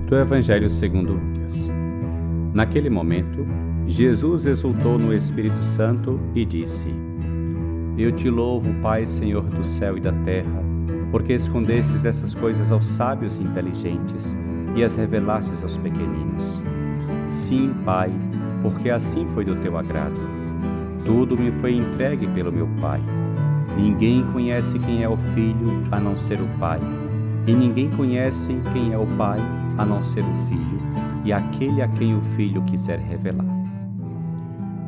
Do Evangelho segundo Lucas. Naquele momento, Jesus exultou no Espírito Santo e disse: Eu te louvo, Pai, Senhor do céu e da terra, porque escondestes essas coisas aos sábios e inteligentes e as revelastes aos pequeninos. Sim, Pai, porque assim foi do teu agrado. Tudo me foi entregue pelo meu Pai. Ninguém conhece quem é o Filho a não ser o Pai, e ninguém conhece quem é o Pai a não ser o Filho, e aquele a quem o Filho quiser revelar.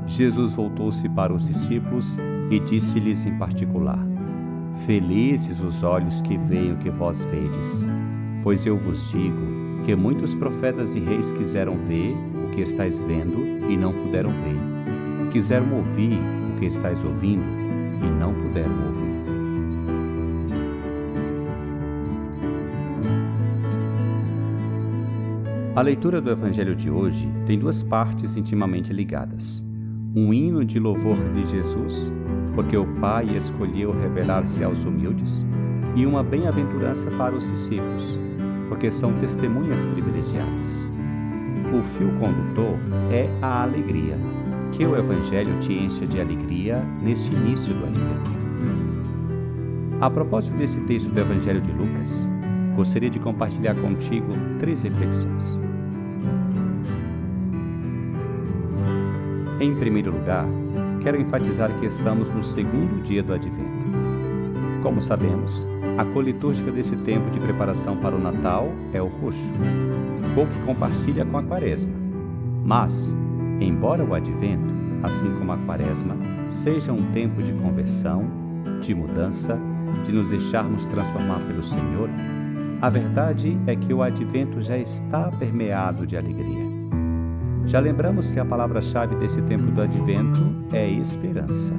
Jesus voltou-se para os discípulos e disse-lhes em particular: Felizes os olhos que veem o que vós vedes, pois eu vos digo que muitos profetas e reis quiseram ver o que estáis vendo e não puderam ver, quiseram ouvir o que estáis ouvindo e não puderam ouvir. A leitura do Evangelho de hoje tem duas partes intimamente ligadas. Um hino de louvor de Jesus, porque o Pai escolheu revelar-se aos humildes, e uma bem-aventurança para os discípulos, porque são testemunhas privilegiadas. O fio condutor é a alegria. Que o Evangelho te encha de alegria neste início do Advento. A propósito desse texto do Evangelho de Lucas, gostaria de compartilhar contigo 3 reflexões. Em primeiro lugar, quero enfatizar que estamos no segundo dia do Advento. Como sabemos, a cor litúrgica deste tempo de preparação para o Natal é o roxo, cor que compartilha com a Quaresma. Mas, embora o Advento, assim como a Quaresma, seja um tempo de conversão, de mudança, de nos deixarmos transformar pelo Senhor, a verdade é que o Advento já está permeado de alegria. Já lembramos que a palavra-chave desse tempo do Advento é esperança.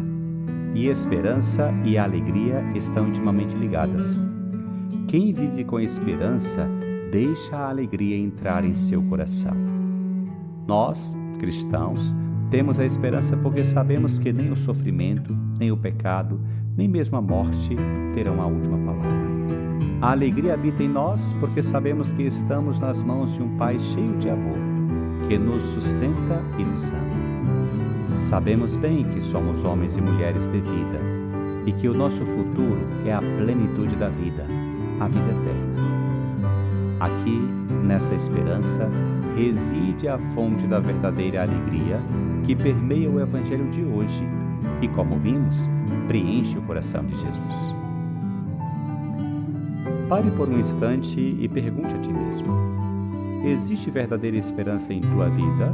E esperança e alegria estão intimamente ligadas. Quem vive com esperança deixa a alegria entrar em seu coração. Nós, cristãos, temos a esperança porque sabemos que nem o sofrimento, nem o pecado, nem mesmo a morte terão a última palavra. A alegria habita em nós porque sabemos que estamos nas mãos de um Pai cheio de amor, que nos sustenta e nos ama. Sabemos bem que somos homens e mulheres de vida e que o nosso futuro é a plenitude da vida, a vida eterna. Aqui, nessa esperança, reside a fonte da verdadeira alegria que permeia o Evangelho de hoje e, como vimos, preenche o coração de Jesus. Pare por um instante e pergunte a ti mesmo: existe verdadeira esperança em tua vida?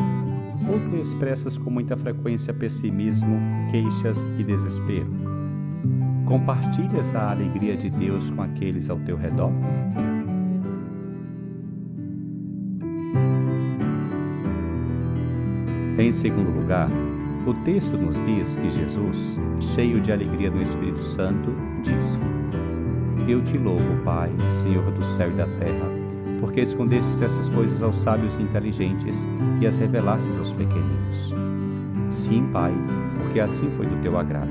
Ou tu expressas com muita frequência pessimismo, queixas e desespero? Compartilhas a alegria de Deus com aqueles ao teu redor? Em segundo lugar, o texto nos diz que Jesus, cheio de alegria no Espírito Santo, disse: Eu te louvo, Pai, Senhor do céu e da terra, porque escondestes essas coisas aos sábios e inteligentes e as revelastes aos pequeninos. Sim, Pai, porque assim foi do teu agrado.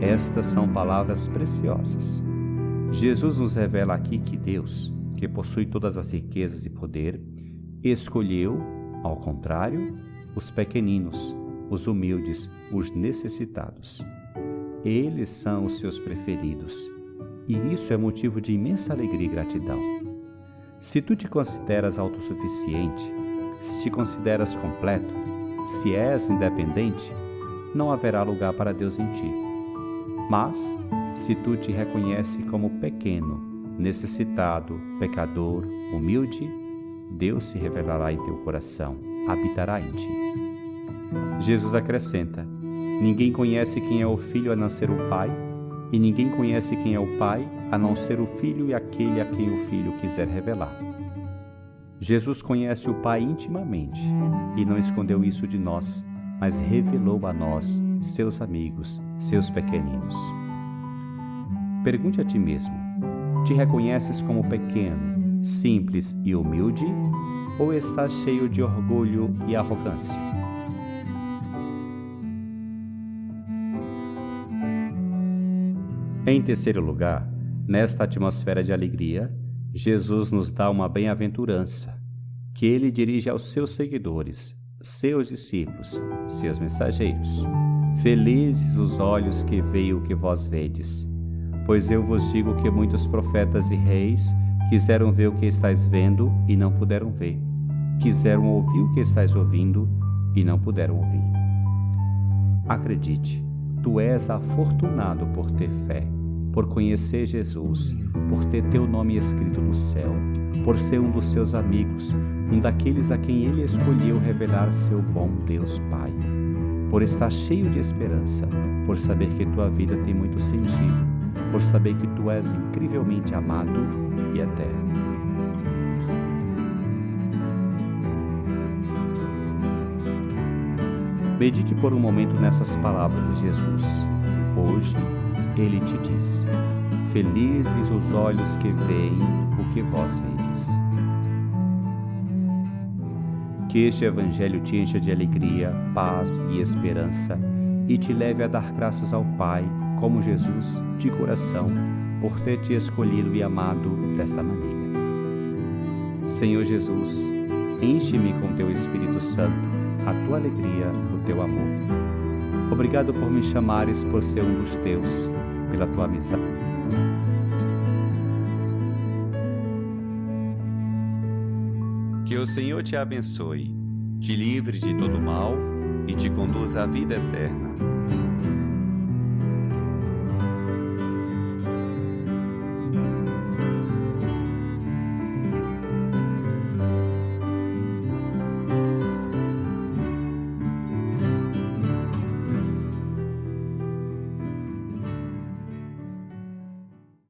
Estas são palavras preciosas. Jesus nos revela aqui que Deus, que possui todas as riquezas e poder, escolheu, ao contrário, os pequeninos, os humildes, os necessitados. Eles são os seus preferidos, e isso é motivo de imensa alegria e gratidão. Se tu te consideras autossuficiente, se te consideras completo, se és independente, não haverá lugar para Deus em ti. Mas, se tu te reconheces como pequeno, necessitado, pecador, humilde, Deus se revelará em teu coração, habitará em ti. Jesus acrescenta: Ninguém conhece quem é o Filho a não ser o Pai, e ninguém conhece quem é o Pai a não ser o Filho e aquele a quem o Filho quiser revelar. Jesus conhece o Pai intimamente e não escondeu isso de nós, mas revelou a nós, seus amigos, seus pequeninos. Pergunte a ti mesmo: te reconheces como pequeno, simples e humilde, ou estás cheio de orgulho e arrogância? Em terceiro lugar, nesta atmosfera de alegria, Jesus nos dá uma bem-aventurança, que ele dirige aos seus seguidores, seus discípulos, seus mensageiros. Felizes os olhos que veem o que vós vedes, pois eu vos digo que muitos profetas e reis quiseram ver o que estáis vendo e não puderam ver, quiseram ouvir o que estáis ouvindo e não puderam ouvir. Acredite, tu és afortunado por ter fé, por conhecer Jesus, por ter teu nome escrito no céu, por ser um dos seus amigos, um daqueles a quem ele escolheu revelar seu bom Deus Pai, por estar cheio de esperança, por saber que tua vida tem muito sentido, por saber que tu és incrivelmente amado e eterno. Medite por um momento nessas palavras de Jesus. Hoje, ele te diz: felizes os olhos que veem o que vós vedes. Que este Evangelho te encha de alegria, paz e esperança e te leve a dar graças ao Pai, como Jesus, de coração, por ter te escolhido e amado desta maneira. Senhor Jesus, enche-me com teu Espírito Santo, a tua alegria, o teu amor. Obrigado por me chamares por ser um dos teus, pela tua amizade. Que o Senhor te abençoe, te livre de todo mal e te conduza à vida eterna.